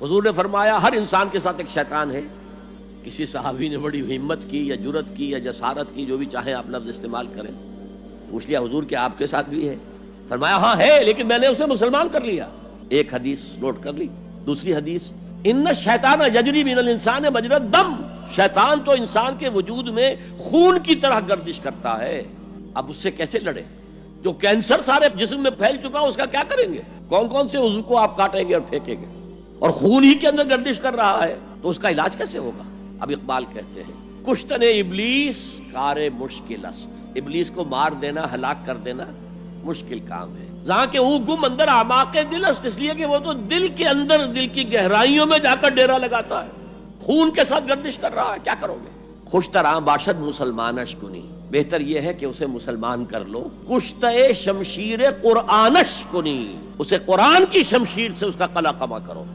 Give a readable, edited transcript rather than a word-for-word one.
हुजूर ने फरमाया हर इंसान के साथ एक शैतान है। किसी सहाबी ने बड़ी हिम्मत की या जुरत की या जसारत की, जो भी चाहे आप लफ्ज इस्तेमाल करें, पूछ लिया हुजूर क्या आपके साथ भी है? फरमाया हाँ है, लेकिन मैंने उसे मुसलमान कर लिया। एक हदीस नोट कर ली। दूसरी हदीस, इन्ना शैतान यजरी मिनल इंसान मजरा दम, शैतान तो इंसान के वजूद में खून की तरह गर्दिश करता है। अब उससे कैसे लड़े? जो कैंसर सारे जिस्म में फैल चुका उसका क्या करेंगे? कौन कौन से उज़्व को आप काटेंगे और फेंकेंगे? और खून ही के अंदर गर्दिश कर रहा है, तो उसका इलाज कैसे होगा? अब इकबाल कहते हैं, कुश्तने इब्लीस कारे मुश्किल अस्त, इब्लीस को मार देना, हलाक कर देना मुश्किल काम है। जहां के ऊ गुम अंदर आमाके दिल अस्त, इसलिए कि वो तो दिल के अंदर, दिल की गहराइयों में जाकर डेरा लगाता है, खून के साथ गर्दिश कर रहा है। क्या करोगे? खुश तरह बाशद मुसलमानश कुनी, बेहतर यह है कि उसे मुसलमान कर लो। कुश्ते शमशीर कुरानश कुनी, उसे कुरान की शमशीर से उसका कला कमा करो।